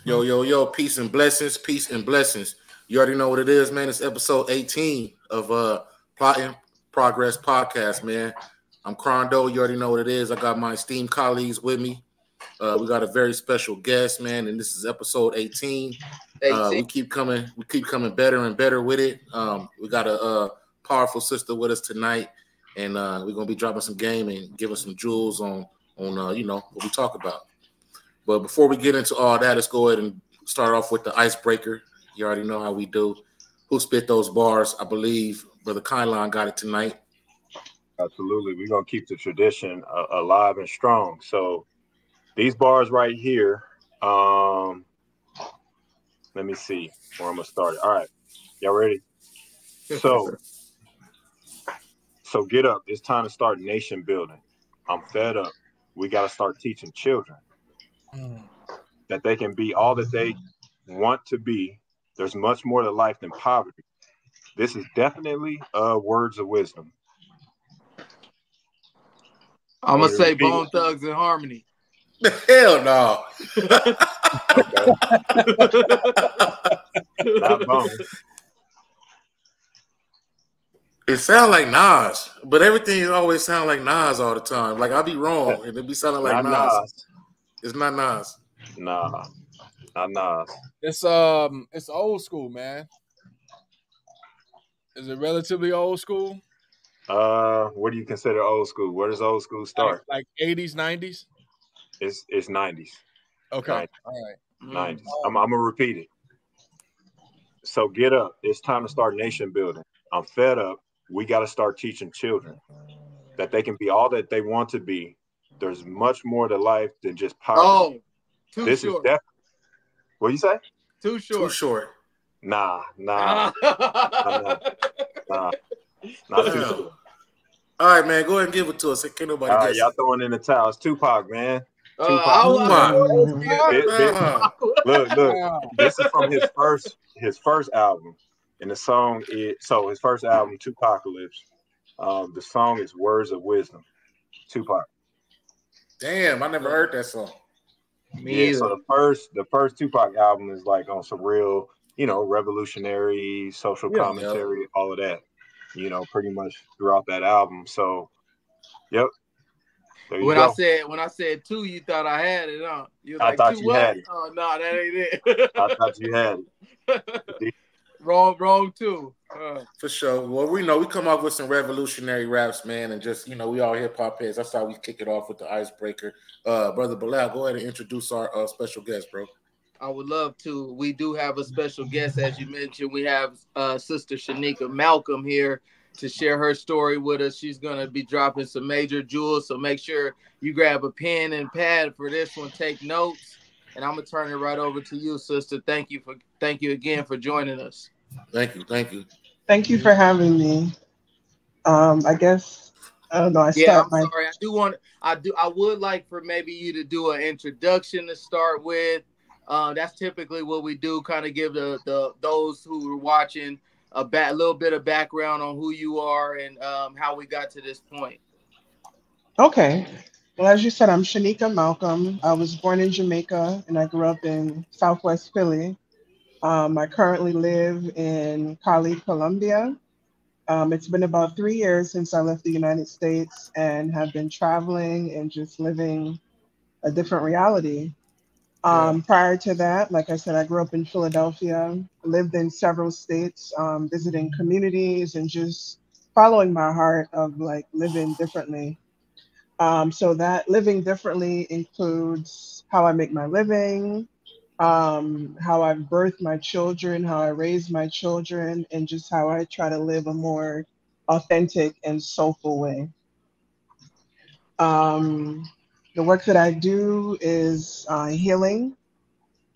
Yo, yo, yo, peace and blessings, peace and blessings. You already know what it is, man. It's episode 18 of Plotting Progress Podcast, man. I'm Crondo. You already know what it is. I got my esteemed colleagues with me. We got a very special guest, man, and this is episode 18. We keep coming better and better with it. We got a powerful sister with us tonight, and we're gonna be dropping some game and giving some jewels on what we talk about. But before we get into all that, let's go ahead and start off with the icebreaker. You already know how we do. Who spit those bars? I believe Brother Kylon got it tonight. Absolutely. We're going to keep the tradition alive and strong. So these bars right here, let me see where I'm going to start it. All right. Y'all ready? So get up. It's time to start nation building. I'm fed up. We got to start teaching children that they can be all that they want to be. There's much more to life than poverty. This is definitely words of wisdom. I'm going to say Bone Thugs and Harmony. Hell no. Not Bone. It sounds like Nas, but everything always sounds like Nas all the time. Like, I'll be wrong, and it be sounding like Nas. It's not Nas. Nah, not Nas. It's old school, man. Is it relatively old school? What do you consider old school? Where does old school start? Like 80s, 90s? It's 90s. Okay. 90s. All right. 90s. I'm gonna repeat it. So get up. It's time to start nation building. I'm fed up. We got to start teaching children that they can be all that they want to be. There's much more to life than just poverty. Oh, too short. What you say? Too short. Too short. Nah. Not too short. All right, man. Go ahead and give it to us. Can't nobody guess. Y'all throwing in the towels. Tupac, man. Look. This is from his first album, and the song is his first album, Tupacalypse. The song is Words of Wisdom. Tupac. Damn, I never heard that song. So the first Tupac album is like on some real, revolutionary social commentary, all of that, pretty much throughout that album. So, yep. When I said two, you thought I had it, huh? I thought you had it. Oh no, that ain't it. I thought you had it. Wrong too. For sure. Well, we know we come up with some revolutionary raps, man, and just we all hip hop heads. That's how we kick it off with the icebreaker. Brother Bilal, go ahead and introduce our special guest, bro. I would love to. We do have a special guest, as you mentioned. We have Sister Shanika Malcom here to share her story with us. She's going to be dropping some major jewels, so make sure you grab a pen and pad for this one. Take notes, and I'm going to turn it right over to you, sister. Thank you again for joining us. Thank you. Thank you for having me. I guess I don't know. I'm sorry. I would like for maybe you to do an introduction to start with. That's typically what we do. Kind of give those who are watching a little bit of background on who you are and how we got to this point. Okay. Well, as you said, I'm Shanika Malcom. I was born in Jamaica and I grew up in Southwest Philly. I currently live in Cali, Colombia. It's been about 3 years since I left the United States and have been traveling and just living a different reality. Prior to that, like I said, I grew up in Philadelphia, lived in several states, visiting communities and just following my heart of like living differently. So that living differently includes how I make my living, how I birth my children, how I raise my children, and just how I try to live a more authentic and soulful way. The work that I do is healing.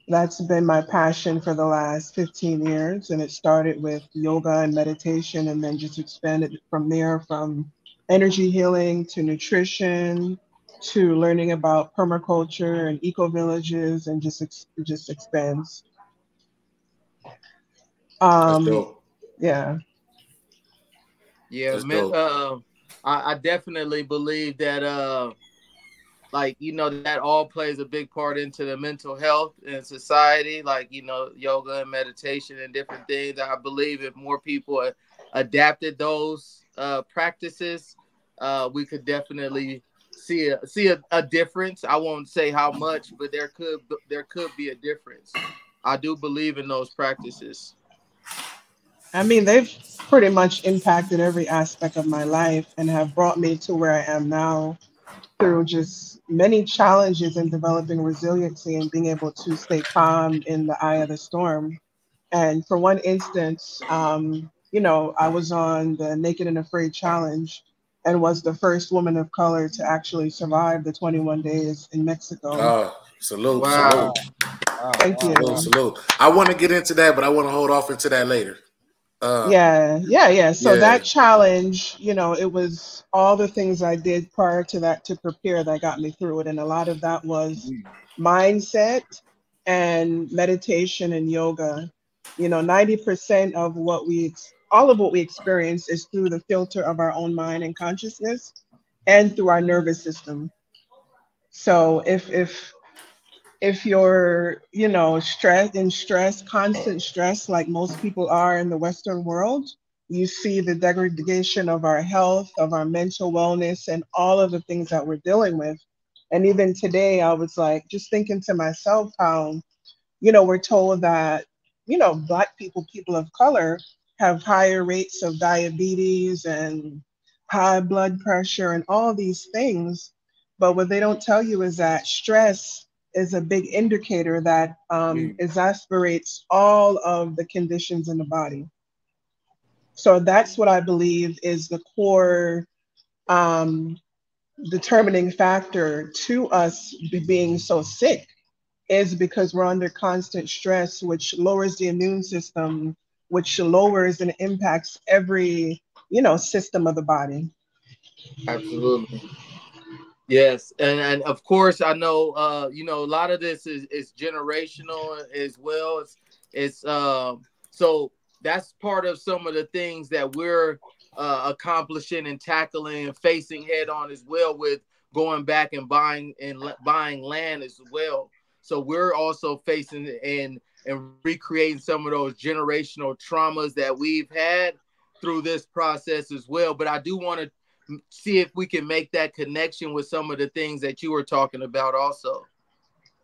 That's been my passion for the last 15 years. And it started with yoga and meditation and then just expanded from there, from energy healing to nutrition to learning about permaculture and eco-villages, and just expands. That's dope. Yeah. Yeah, I definitely believe that like, that all plays a big part into the mental health in society, like, yoga and meditation and different things. I believe if more people adapted those practices, we could definitely see a difference. I won't say how much, but there could be a difference. I do believe in those practices. I mean, they've pretty much impacted every aspect of my life and have brought me to where I am now through just many challenges in developing resiliency and being able to stay calm in the eye of the storm. And for one instance, I was on the Naked and Afraid challenge and was the first woman of color to actually survive the 21 days in Mexico. Salute, Wow. salute, Thank salute, you. salute. I want to get into that, but I want to hold off into that later. Yeah. So Yeah. that challenge, it was all the things I did prior to that to prepare that got me through it. And a lot of that was mindset and meditation and yoga. 90% of all of what we experience is through the filter of our own mind and consciousness and through our nervous system. So if you're, constant stress, like most people are in the Western world, you see the degradation of our health, of our mental wellness, and all of the things that we're dealing with. And even today, I was like, just thinking to myself how, we're told that, Black people, people of color, have higher rates of diabetes and high blood pressure and all these things. But what they don't tell you is that stress is a big indicator that exacerbates all of the conditions in the body. So that's what I believe is the core um, determining factor to us being so sick is because we're under constant stress, which lowers the immune system, which lowers and impacts every, system of the body. Absolutely. Yes, and of course I know a lot of this is generational as well. It's so that's part of some of the things that we're accomplishing and tackling and facing head on as well, with going back and buying land as well. So we're also facing and recreating some of those generational traumas that we've had through this process as well. But I do want to see if we can make that connection with some of the things that you were talking about also.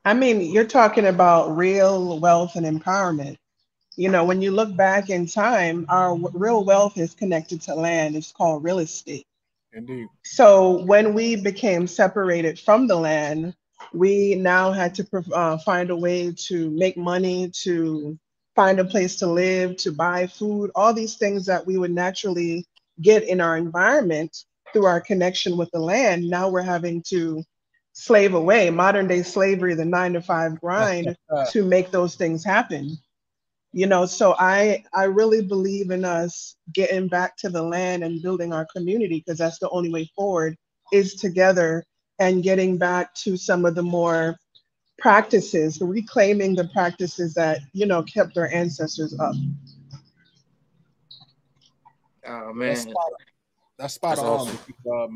I mean, you're talking about real wealth and empowerment. When you look back in time, our real wealth is connected to land. It's called real estate. Indeed. So when we became separated from the land, we now had to find a way to make money, to find a place to live, to buy food, all these things that we would naturally get in our environment through our connection with the land. Now we're having to slave away, modern day slavery, the 9 to 5 grind to make those things happen. So I really believe in us getting back to the land and building our community, because that's the only way forward is together, and getting back to some of the more practices, reclaiming the practices that kept our ancestors up. Oh That's man. spot, that's spot That's on. awesome. Because,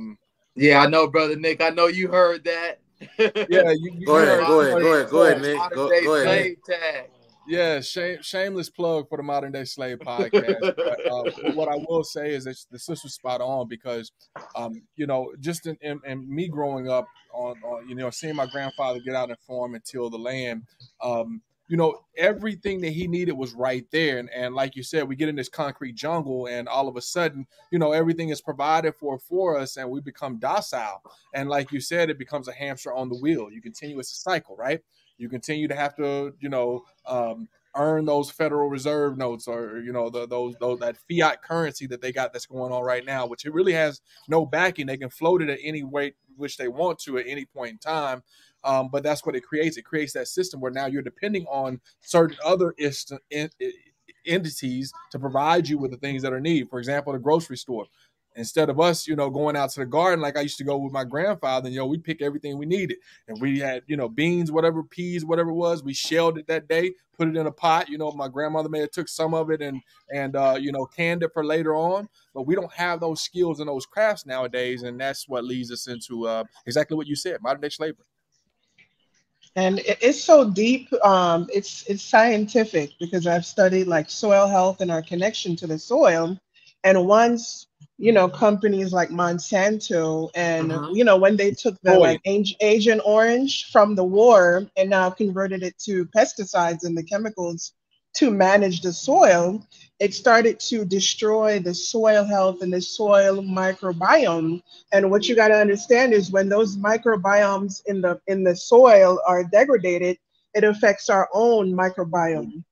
Yeah, I know, brother Nick. I know you heard that. yeah, you Go you ahead, heard go too ahead, much go ahead, go ahead, yourself. Nick. Modern day Go ahead, Nick. slave tag. Yeah, shameless plug for the Modern Day Slave podcast. But what I will say is that the sister's spot on because, just in me growing up on seeing my grandfather get out and farm and till the land, everything that he needed was right there. And like you said, we get in this concrete jungle and all of a sudden, everything is provided for us and we become docile. And like you said, it becomes a hamster on the wheel. You continue, it's a cycle, right? You continue to have to, earn those Federal Reserve notes or those that fiat currency that they got that's going on right now, which it really has no backing. They can float it at any way which they want to at any point in time. But that's what it creates. It creates that system where now you're depending on certain other entities to provide you with the things that are needed. For example, the grocery store. Instead of us, going out to the garden like I used to go with my grandfather, and we pick everything we needed. And we had, beans, whatever, peas, whatever it was, we shelled it that day, put it in a pot. My grandmother may have took some of it and canned it for later on. But we don't have those skills and those crafts nowadays, and that's what leads us into exactly what you said, modern day slavery. And it's so deep. It's scientific because I've studied like soil health and our connection to the soil. And once, companies like Monsanto and, Mm-hmm. when they took the Boy, like Agent Orange from the war and now converted it to pesticides and the chemicals to manage the soil, it started to destroy the soil health and the soil microbiome. And what you got to understand is when those microbiomes in the soil are degraded, it affects our own microbiome.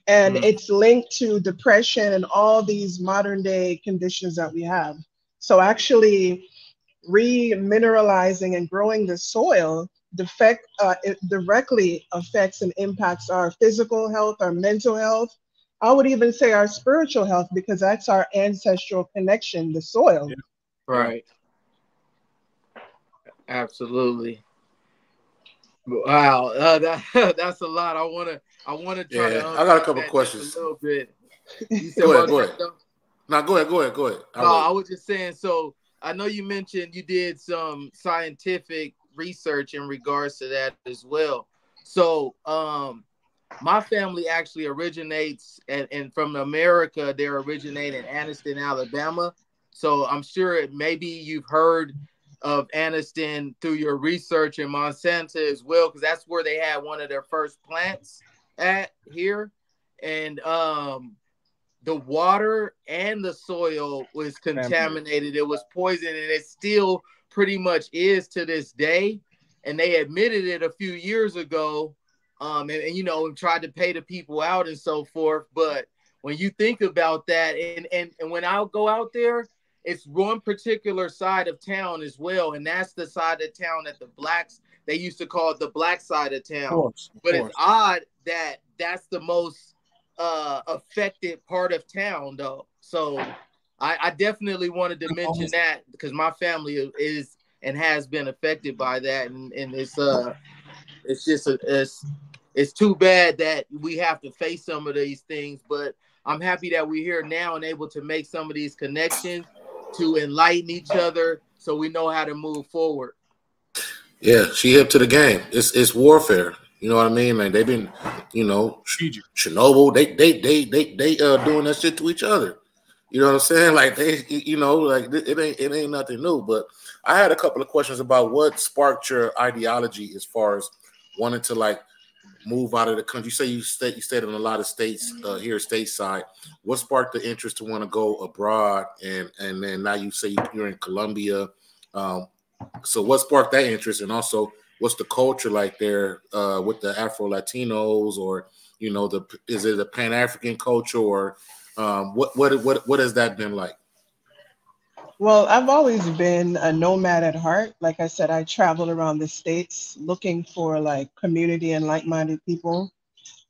And Mm. it's linked to depression and all these modern day conditions that we have. So actually remineralizing and growing the soil it directly affects and impacts our physical health, our mental health. I would even say our spiritual health because that's our ancestral connection, the soil. yeah, yeah. Right. Absolutely. Wow. That's a lot. I wanna try Yeah, to I got a unpack couple that just a questions. little bit. You said Go what ahead, was go that ahead. though? Now, go ahead. No, I'll I wait. was just saying. So I know you mentioned you did some scientific research in regards to that as well. So, my family actually originates and from America. They're originating in Anniston, Alabama. So I'm sure maybe you've heard of Anniston through your research in Monsanto as well, because that's where they had one of their first plants at here. And the water and the soil was Family. contaminated. It was poison, and it still pretty much is to this day. And they admitted it a few years ago, and tried to pay the people out and so forth. But when you think about that, and when I go out there, it's one particular side of town as well, and that's the side of town that the blacks they used to call it the black side of Of town. course, of But it's course. odd that that's the most affected part of town though. So I definitely wanted to mention that because my family is and has been affected by that, and it's just it's too bad that we have to face some of these things, but I'm happy that we're here now and able to make some of these connections to enlighten each other so we know how to move forward. Yeah, she hip to the game. It's warfare. You know what I mean? Like they've been, Fiji. Chernobyl. They doing that shit to each other. You know what I'm saying? Like like it ain't nothing new. But I had a couple of questions about what sparked your ideology as far as wanting to like move out of the country. You say you stayed in a lot of states here stateside. What sparked the interest to want to go abroad? And then now you say you're in Colombia. Um, so what sparked that interest, and also what's the culture like there with the Afro Latinos, or is it a Pan African culture, or what has that been like? Well, I've always been a nomad at heart. Like I said, I traveled around the states looking for like community and like-minded people.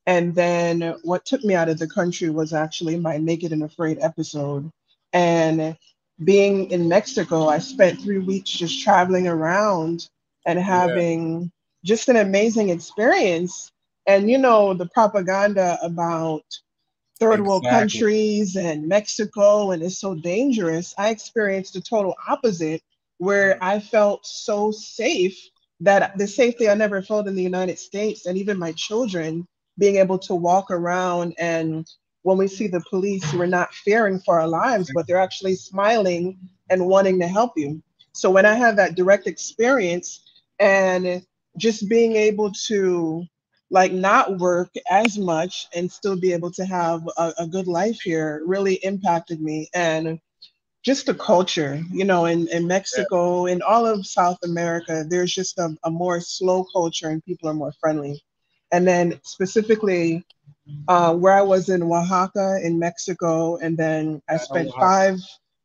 And then what took me out of the country was actually my Naked and Afraid episode. And being in Mexico, I spent 3 weeks just traveling around and Yeah, having just an amazing experience. And the propaganda about third world exactly. countries and Mexico, and it's so dangerous. I experienced the total opposite, where Mm. I felt so safe that the safety I never felt in the United States, and even my children being able to walk around. And when we see the police, we're not fearing for our lives, but they're actually smiling and wanting to help you. So when I had that direct experience and just being able to like not work as much and still be able to have a good life here really impacted me. And just the culture, in Yeah, Mexico, in all of South America, there's just a more slow culture and people are more friendly. And then specifically where I was in Oaxaca in Mexico, and then I know how.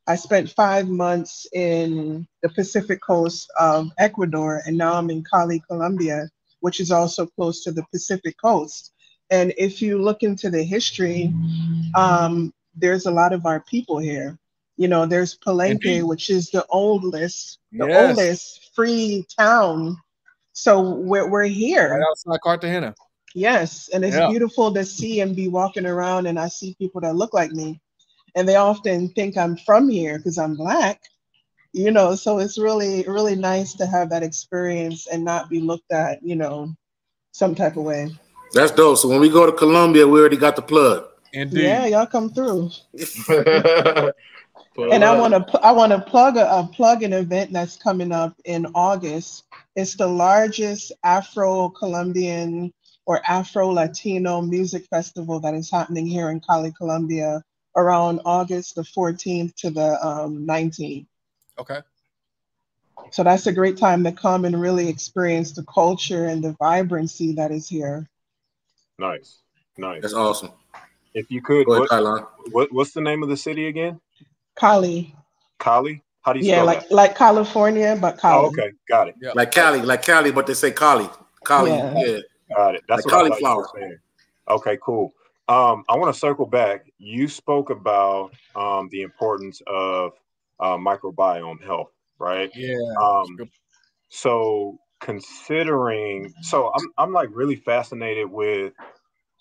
I spent 5 months in the Pacific coast of Ecuador, and now I'm in Cali, Colombia, which is also close to the Pacific coast. And if you look into the history, there's a lot of our people here. There's Palenque, Indeed. which is the Yes. oldest free town. So we're Right here. outside Cartagena. Yes, and it's Yeah. beautiful to see and be walking around, and I see people that look like me, and they often think I'm from here because I'm black. So it's really really nice to have that experience and not be looked at, some type of way. That's dope. So when we go to Colombia, we already got the plug. Yeah, Indeed. y'all come through. And Pull I up. want to I want to plug an event that's coming up in August. It's the largest Afro-Colombian or Afro-Latino music festival that is happening here in Cali, Colombia, around August the 14th to the 19th. Okay. So that's a great time to come and really experience the culture and the vibrancy that is here. Nice, That's nice. awesome. If you could, Go ahead, Tylon. what's the name of the city again? Cali. Cali? How do you Yeah, spell that? like California, but Oh, Cali. okay, got it. Yeah. Like Cali, but they say Cali. Cali, Yeah. yeah. Got it. That's Like what I thought you were cauliflower. saying. Okay, cool. I want to circle back. You spoke about the importance of microbiome health, right? Yeah. It's Um, good. so considering, so I'm like really fascinated with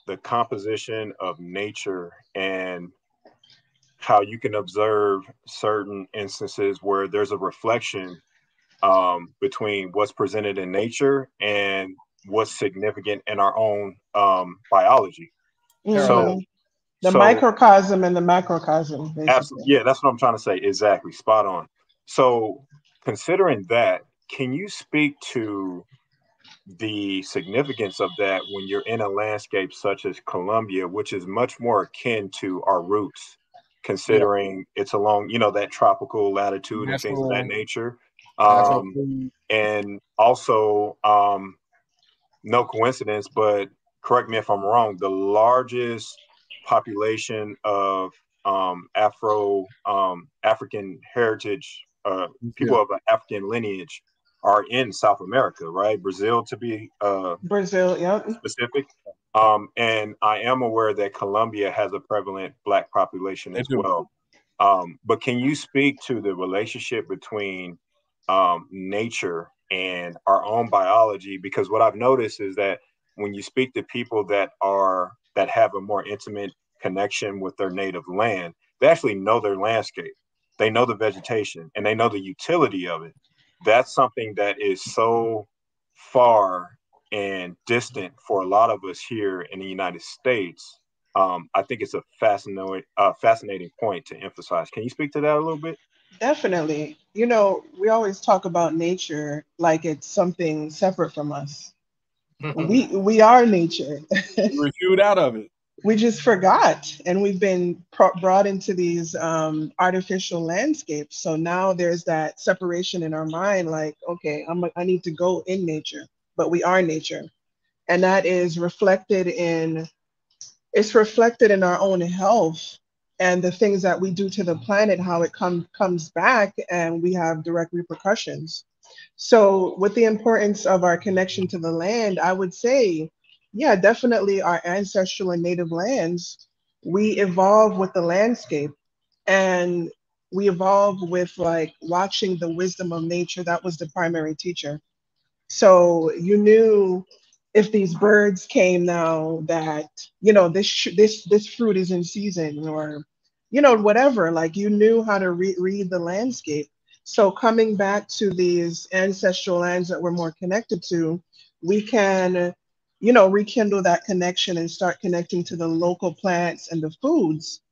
the composition of nature and how you can observe certain instances where there's a reflection between what's presented in nature and what's significant in our own biology. Parallel. So, hmm The so microcosm and the macrocosm, absolutely, basically. yeah, that's what I'm trying to say. Exactly, spot on. So, considering that, can you speak to the significance of that when you're in a landscape such as Colombia, which is much more akin to our roots, Yeah. considering it's along, that tropical latitude and things of that Natural, nature. natural Um, food. and also, no coincidence, but correct me if I'm wrong, the largest population of African heritage, people Yeah. of an African lineage are in South America, right? Brazil to be Brazil, yep. specific. And I am aware that Colombia has a prevalent Black population They as do. well. But can you speak to the relationship between nature and our own biology? Because what I've noticed is that when you speak to people that have a more intimate connection with their native land, they actually know their landscape, they know the vegetation, and they know the utility of it. That's something that is so far and distant for a lot of us here in the United States. I think it's a fascinating point to emphasize. Can you speak to that a little bit? Definitely. We always talk about nature like it's something separate from us. We are nature. We refute out of it. We just forgot, and we've been brought into these artificial landscapes. So now there's that separation in our mind, like, okay, I need to go in nature, but we are nature, and that is reflected in our own health and the things that we do to the planet, how it comes back, and we have direct repercussions. So, with the importance of our connection to the land, I would say, yeah, definitely our ancestral and native lands, we evolve with the landscape, and we evolve with like watching the wisdom of nature. That was the primary teacher. So you knew if these birds came now that this fruit is in season, or whatever. Like you knew how to read the landscape. So coming back to these ancestral lands that we're more connected to, we can rekindle that connection and start connecting to the local plants and the foods.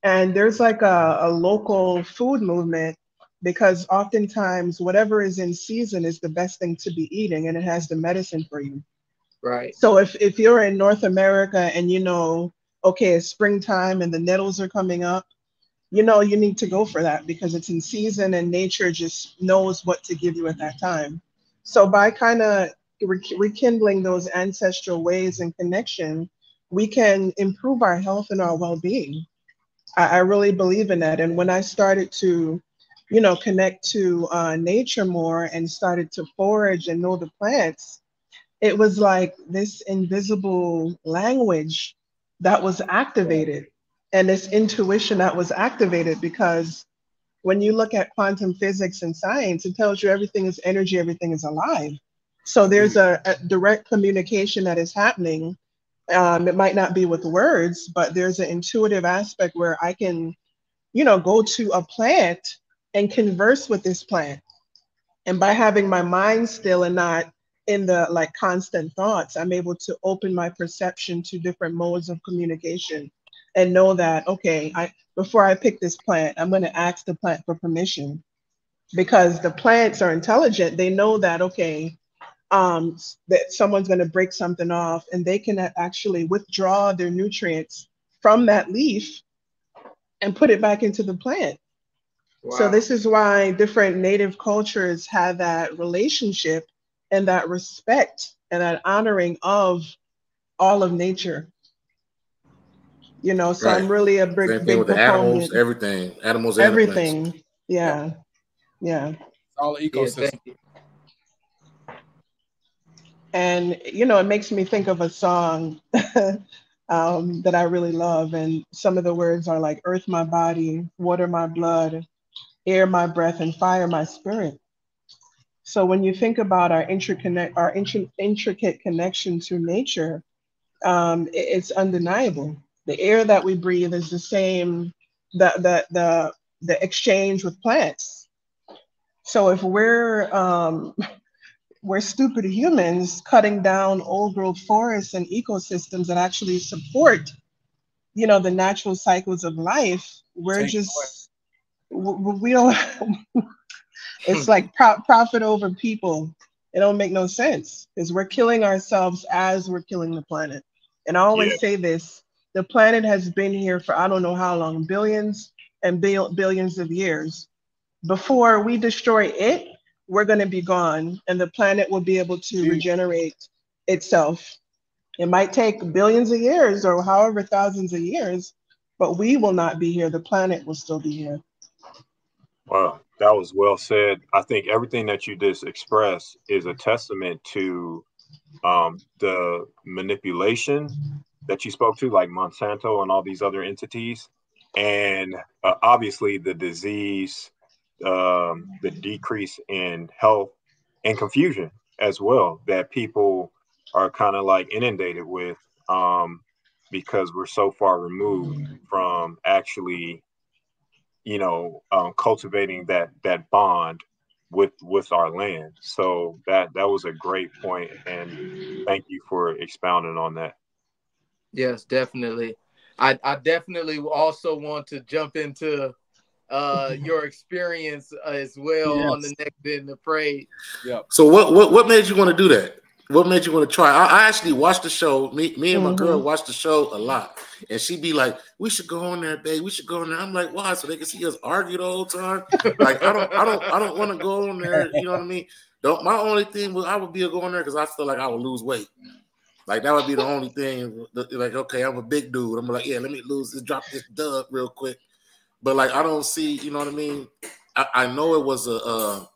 And there's like a local food movement because oftentimes whatever is in season is the best thing to be eating and it has the medicine for you. Right. So if you're in North America and okay, it's springtime and the nettles are coming up, you need to go for that because it's in season and nature just knows what to give you at that time. So by kind of rekindling those ancestral ways and connection, we can improve our health and our well-being. I really believe in that. And when I started to, connect to nature more and started to forage and know the plants, it was like this invisible language that was activated and this intuition that was activated because when you look at quantum physics and science, it tells you everything is energy, everything is alive. So there's Indeed. a direct communication that is happening. It might not be with words, but there's an intuitive aspect where I can, go to a plant and converse with this plant. And by having my mind still and not in the like constant thoughts, I'm able to open my perception to different modes of communication and know that, okay, before I pick this plant, I'm going to ask the plant for permission because the plants are intelligent. They know that, okay, that someone's going to break something off and they can actually withdraw their nutrients from that leaf and put it back into the plant. So Wow. this is why different native cultures have that relationship and that respect and that honoring of all of nature. So Right. I'm really a Same big thing with big the animals, proponent. everything, animals and the plants. Everything. Yep. Yeah. Yeah. It's all Yeah, ecosystem. thank you. And it makes me think of a song that I really love. And some of the words are like earth my body, water my blood, air my breath, and fire my spirit. So when you think about our intricate connection to nature, it's undeniable. The air that we breathe is the same. The exchange with plants. So if we're stupid humans cutting down old growth forests and ecosystems that actually support, the natural cycles of life, we're Take it away. just we don't. It's like profit over people. It don't make no sense because we're killing ourselves as we're killing the planet. And I Yeah, always say this: the planet has been here for I don't know how long, billions and billions of years. Before we destroy it, we're going to be gone, and the planet will be able to Gee, regenerate itself. It might take billions of years or however thousands of years, but we will not be here. The planet will still be here. well, that was well said. I think everything that you just expressed is a testament to the manipulation that you spoke to, like Monsanto and all these other entities, and obviously the disease, the decrease in health and confusion as well that people are kind of like inundated with, because we're so far removed from actually, cultivating that bond with our land. So that was a great point, and thank you for expounding on that. Yes, definitely. I definitely also want to jump into your experience as well on the yes. next bit in the parade. Yep. So what made you want to do that? What made you want to try? I actually watched the show. Me and my girl Hmm. watched the show a lot, and she'd be like, "We should go on there, babe. We should go on there." I'm like, "Why? So they can see us argue the whole time?" Like I don't want to go on there. You know what I mean? Don't. My only thing was I would be a go on there because I feel like I would lose weight. Like that would be the only thing. Like, okay, I'm a big dude. I'm like, yeah, let me drop this dub real quick. But like, I don't see. You know what I mean? I know it was a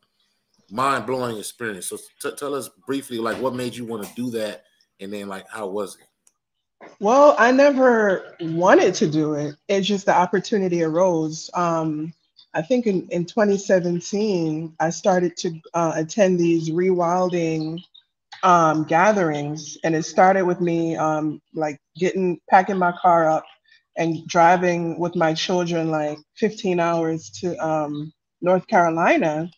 mind blowing experience. So tell us briefly, like, what made you want to do that, and then like, how was it? Well, I never wanted to do it. It's just the opportunity arose. I think in 2017, I started to attend these rewilding gatherings, and it started with me like packing my car up and driving with my children like 15 hours to North Carolina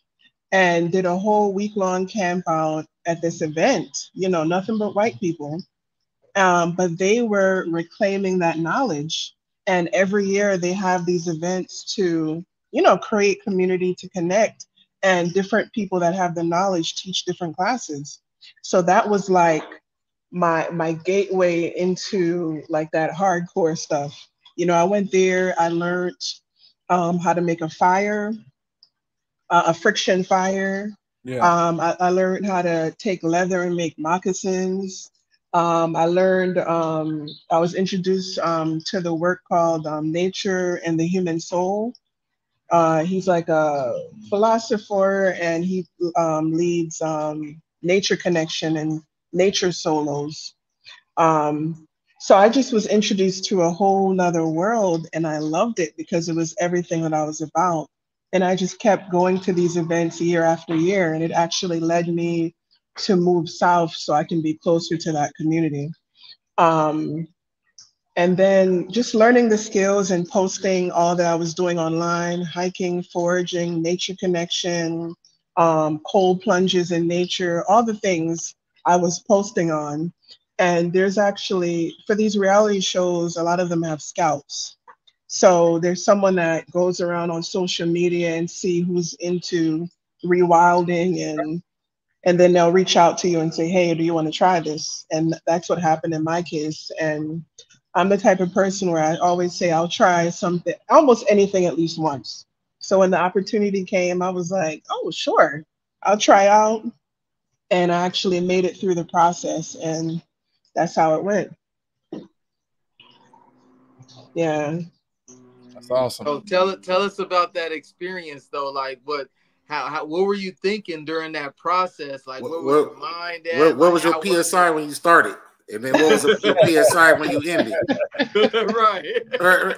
and did a whole week long camp out at this event. Nothing but white people, but they were reclaiming that knowledge. And every year they have these events to, create community to connect, and different people that have the knowledge teach different classes. So that was like my gateway into like that hardcore stuff. I went there, I learned how to make a fire, a friction fire. Yeah. I learned how to take leather and make moccasins. I learned, I was introduced to the work called Nature and the Human Soul. He's like a philosopher and he leads Nature Connection and Nature Solos. So I just was introduced to a whole nother world and I loved it because it was everything that I was about. And I just kept going to these events year after year. And it actually led me to move south so I can be closer to that community. Um, and then just learning the skills and posting all that I was doing online, hiking, foraging, nature connection, cold plunges in nature, all the things I was posting on. And there's actually, for these reality shows, a lot of them have scouts. So there's someone that goes around on social media and see who's into rewilding, and then they'll reach out to you and say, hey, do you want to try this? And that's what happened in my case. And I'm the type of person where I always say I'll try something, almost anything at least once. So when the opportunity came, I was like, oh, sure, I'll try out. And I actually made it through the process, and that's how it went. Yeah. That's awesome. So tell us about that experience though. Like what were you thinking during that process? Like where was your mind at? What Like was your how was PSI when you started? And then what was your PSI when you ended? it? Right.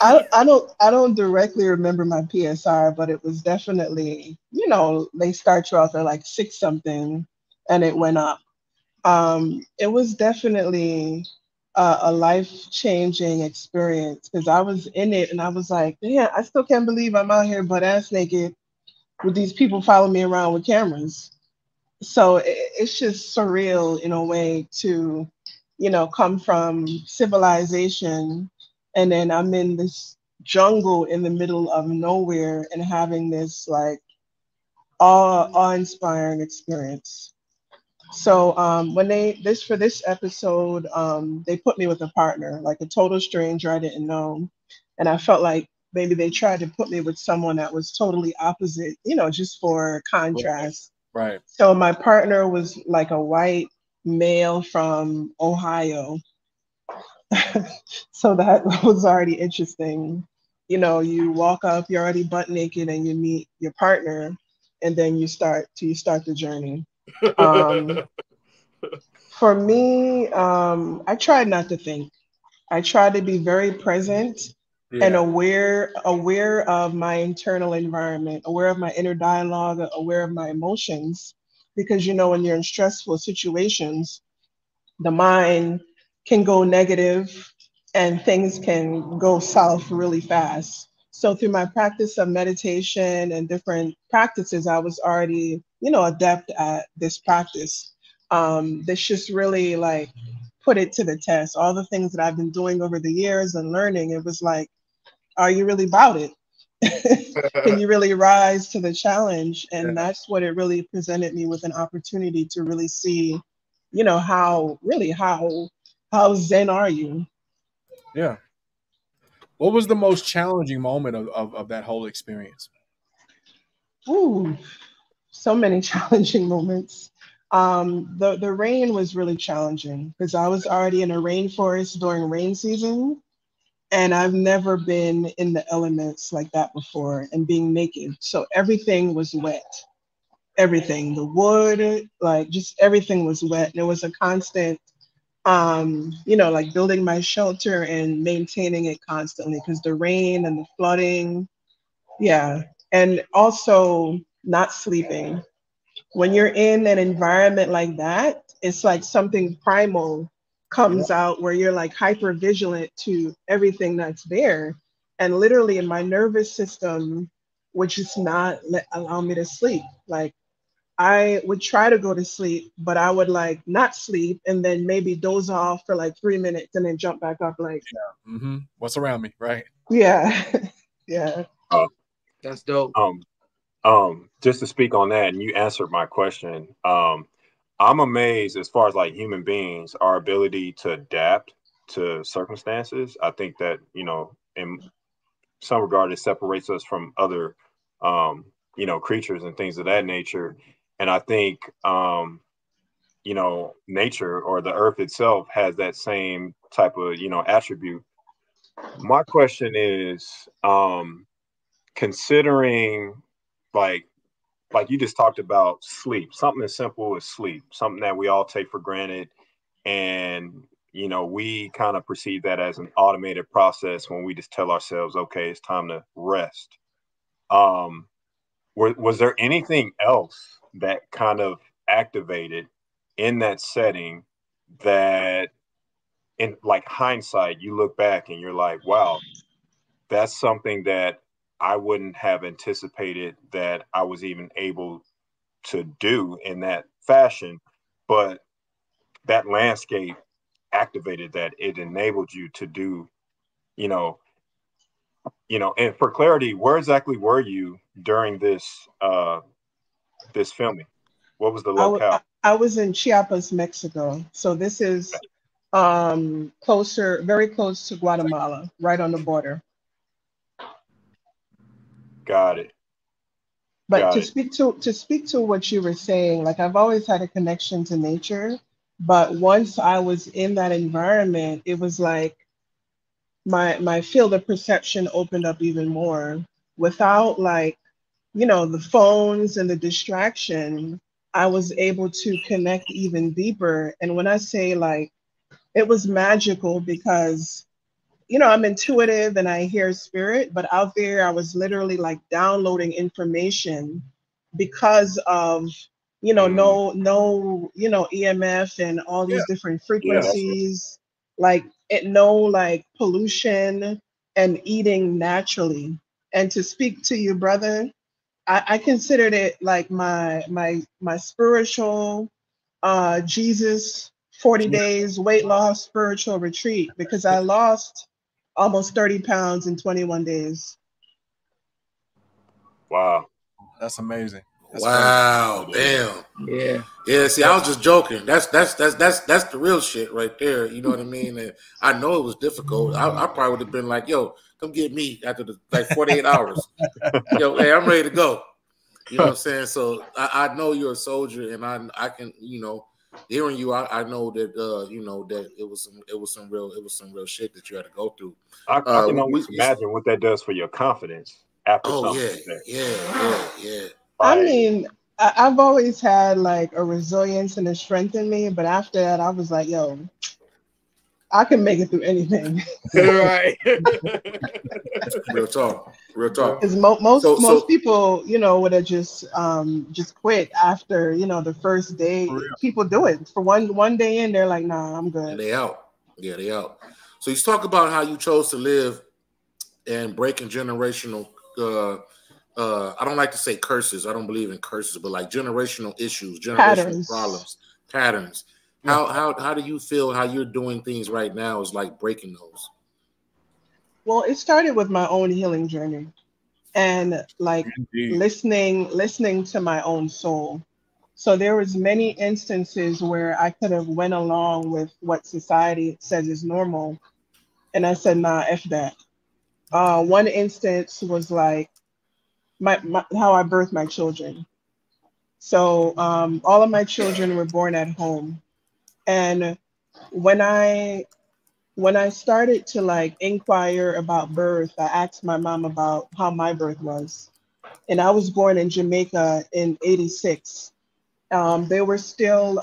I don't directly remember my PSR, but it was definitely, they start you off at like six something and it went up. It was definitely a life-changing experience because I was in it and I was like, yeah, I still can't believe I'm out here butt ass naked with these people following me around with cameras. So it's just surreal in a way to, come from civilization and then I'm in this jungle in the middle of nowhere and having this like awe-inspiring experience. So when for this episode, they put me with a partner, like a total stranger I didn't know, and I felt like maybe they tried to put me with someone that was totally opposite, just for Right. contrast. Right. So my partner was like a white male from Ohio. So that was already interesting. You walk up, you're already butt naked, and you meet your partner, and then you start the journey. Um, for me, I tried not to think. I tried to be very present and Yeah. aware of my internal environment, aware of my inner dialogue, aware of my emotions. Because when you're in stressful situations, the mind can go negative and things can go south really fast. So through my practice of meditation and different practices, I was already, adept at this practice. This just really like put it to the test. All the things that I've been doing over the years and learning, it was like, are you really about it? Can you really rise to the challenge? Yeah. And that's what it really presented me with, an opportunity to really see, how zen are you? Yeah. What was the most challenging moment of that whole experience? Ooh, so many challenging moments. The rain was really challenging because I was already in a rainforest during rain season, and I've never been in the elements like that before and being naked. So everything was wet. Everything, the wood, like just everything was wet. There was a constant, like building my shelter and maintaining it constantly because the rain and the flooding. Yeah. And also not sleeping. When you're in an environment like that, it's like something primal Yeah. comes out where you're like hyper vigilant to everything that's there. And literally, my nervous system would just not allow me to sleep. Like, I would try to go to sleep, but I would like not sleep and then maybe doze off for like 3 minutes and then jump back up. Like, Mm-hmm. What's around me, right? yeah, yeah. Uh, That's dope. just to speak on that, and you answered my question. I'm amazed as far as like human beings, our ability to adapt to circumstances. I think that, in some regard, it separates us from other, creatures and things of that nature. And I think, nature or the earth itself has that same type of, attribute. My question is, considering like you just talked about sleep, something as simple as sleep, something that we all take for granted. And, we kind of perceive that as an automated process when we just tell ourselves, okay, it's time to rest. Was there anything else that kind of activated in that setting that, in like hindsight, you look back and you're like, wow, that's something that I wouldn't have anticipated that I was even able to do in that fashion, but that landscape activated that. It enabled you to do, you know, and for clarity, where exactly were you during this filming? What was the locale? I was in Chiapas, Mexico. So this is closer, very close to Guatemala, right on the border. Got it. But to speak to what you were saying, like I've always had a connection to nature, but once I was in that environment, it was like my field of perception opened up even more. Without like, the phones and the distraction, I was able to connect even deeper. And when I say like it was magical because I'm intuitive and I hear spirit, but out there I was literally like downloading information because of, no, EMF and all Yeah. these different Yeah, that's right. frequencies, like no like pollution and eating naturally. And to speak to you, brother, I considered it like my spiritual Jesus 40 Yeah. days weight loss spiritual retreat because I lost almost 30 pounds in 21 days. Wow. That's amazing. That's crazy. Wow, damn. Yeah. Yeah, see, I was just joking. That's the real shit right there. You know what I mean? And I know it was difficult. I probably would have been like, "Yo, come get me after the like 48 hours." Yo, hey, I'm ready to go. You know what I'm saying? So I know you're a soldier, and I can hearing you, I know that that it was some real shit that you had to go through. I can only We imagine what that does for your confidence after oh something yeah, like that. yeah. I Like, mean, I've always had like a resilience and a strength in me, but after that, I was like, yo, I can make it through anything. Right. Real talk, real talk. Because most So most so people, would have just quit after the first For day. real. People do it for one day in, they're like, nah, I'm and good. they out. Yeah, they out. So you talk about how you chose to live and breaking generational. I don't like to say curses. I don't believe in curses, but like generational issues, generational Patterns. problems, patterns. Yeah. How do you feel how you're doing things right now is like breaking those? Well, it started with my own healing journey and like Indeed. listening to my own soul. So there was many instances where I could have went along with what society says is normal, and I said, nah, f that. One instance was like my how I birthed my children. So all of my children were born at home, and when I started to like inquire about birth, I asked my mom about how my birth was. And I was born in Jamaica in '86. They were still,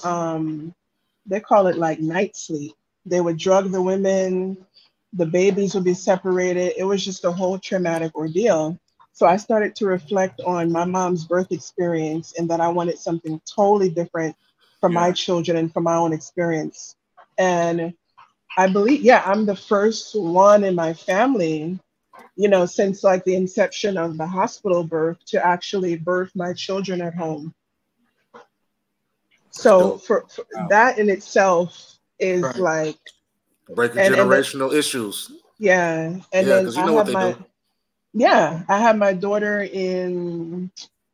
they call it like night sleep. They would drug the women, the babies would be separated. It was just a whole traumatic ordeal. So I started to reflect on my mom's birth experience and that I wanted something totally different for my Yeah. children and for my own experience. And I believe, yeah, I'm the first one in my family, since like the inception of the hospital birth to actually birth my children at home. That's So dope. for Wow. that in itself is Right. like, Breaking and then, generational issues. yeah, and Yeah, then because you know what they do. I had my daughter in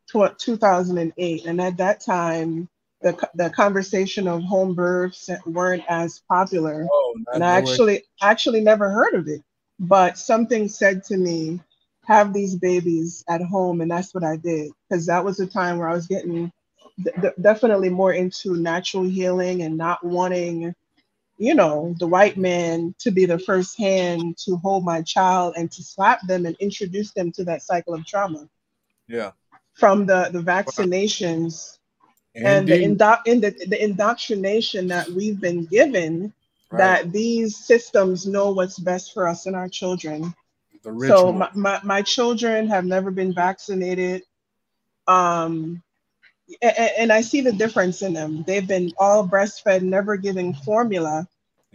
2008, and at that time, the conversation of home births weren't as popular, Oh, and not I nowhere. actually never heard of it. But something said to me, have these babies at home, and that's what I did because that was a time where I was getting definitely more into natural healing and not wanting the white man to be the first hand to hold my child and to slap them and introduce them to that cycle of trauma Yeah. from the Wow. vaccinations and Indeed. the indoctrination that we've been given Right. that these systems know what's best for us and our children. The So ritual. my children have never been vaccinated. Um, and I see the difference in them. They've been all breastfed, never giving formula.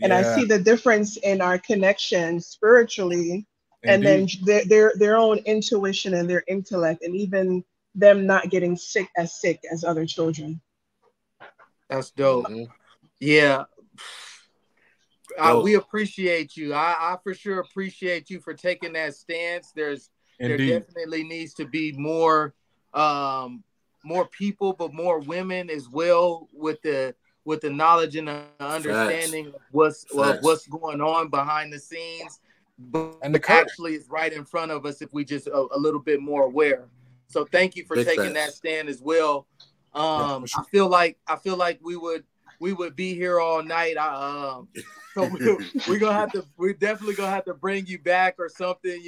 And I Yeah, see the difference in our connection spiritually, and then indeed. their own intuition and their intellect, and even them not getting sick as other children. That's dope. Mm-hmm. Yeah, we Dope. appreciate you. I for sure appreciate you for taking that stance. There Indeed. definitely needs to be more people, but more women as well with the knowledge and the Facts. understanding of Facts. what's going on behind the scenes, but And the courage. actually it's right in front of us if we just a little bit more aware. So thank you for Big taking that facts. stand as well. Yeah, for sure. I feel like we would be here all night. So we're definitely gonna have to bring you back or something,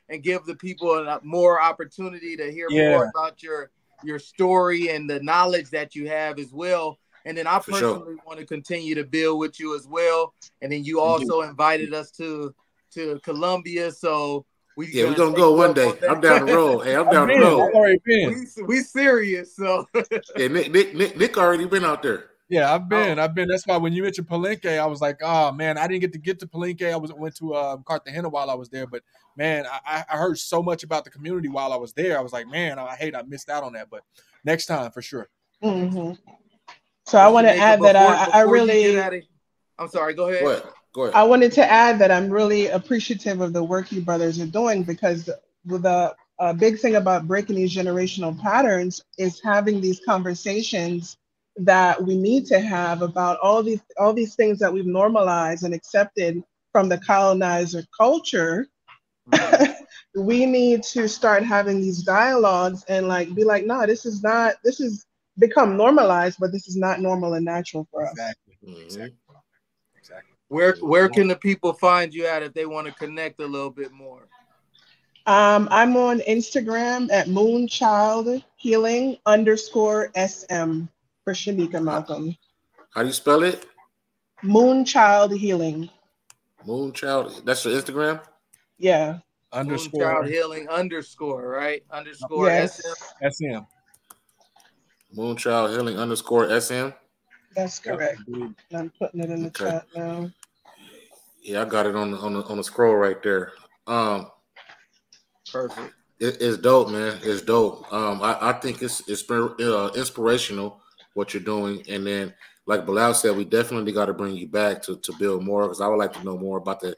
and give the people more opportunity to hear more Yeah, about your story and the knowledge that you have as well. And then I For sure. personally want to continue to build with you as well. And then you indeed. also invited us to Columbia, so we Yeah, we're gonna gonna take go you one up day. on I'm down the that. road. Hey, I'm I've down the been. road. I've already we been. we serious, so Yeah, Nick already been out there. Yeah, I've been. oh, I've been. That's why when you mentioned Palenque, I was like, oh man, I didn't get to Palenque. Went to Cartagena while I was there, but man, I heard so much about the community while I was there. I was like, man, I missed out on that. But next time for sure. Hmm. So I well, want to Shanika, add that I before you get really out of, I'm sorry, go Go ahead. ahead. Go ahead. I wanted to add that I'm really appreciative of the work you brothers are doing, because the a big thing about breaking these generational patterns is having these conversations that we need to have about all these things that we've normalized and accepted from the colonizer culture. Mm-hmm. We need to start having these dialogues and like be like, no, this is become normalized, but this is not normal and natural for us. Exactly. Mm-hmm. Exactly. Exactly. Where Mm-hmm. can the people find you at if they want to connect a little bit more? I'm on Instagram at Moonchild Healing _ SM for Shanika Malcolm. How do you spell it? Moonchild Healing. Moonchild. That's your Instagram. Yeah. Moonchild Underscore Healing _ right? Underscore SM. Yes. SM. Moonchild Healing _ SM. That's Yep. correct. Indeed. I'm putting it in the Okay. chat now. Yeah, I got it on the scroll right there. Um, Perfect. it's dope, man. It's dope. I think it's been inspirational what you're doing, and then like Bilal said, we definitely got to bring you back to build more, because I would like to know more about the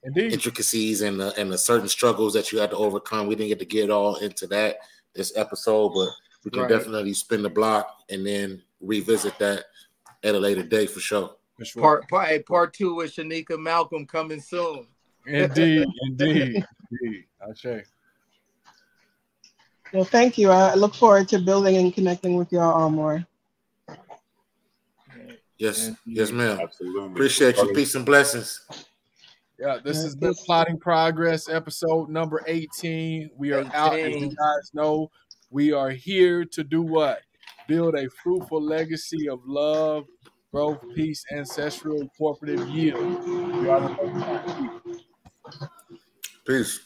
Indeed. intricacies and the certain struggles that you had to overcome. We didn't get to get all into that this episode, but we can Right. definitely spin the block and then revisit that at a later date for sure. For sure. Part 2 with Shanika Malcolm coming soon. Indeed. Indeed. Indeed. Ashe. Well, thank you. I look forward to building and connecting with y'all all more. Yes, yes, Indeed. ma'am. Absolutely. Appreciate you. Peace and blessings. Yeah, this has been Peace. Plotting Progress, episode number 18. We are out, as you 18. guys know. We are here to do what? Build a fruitful legacy of love, growth, peace, ancestral, cooperative yield. We are the Most High. Peace.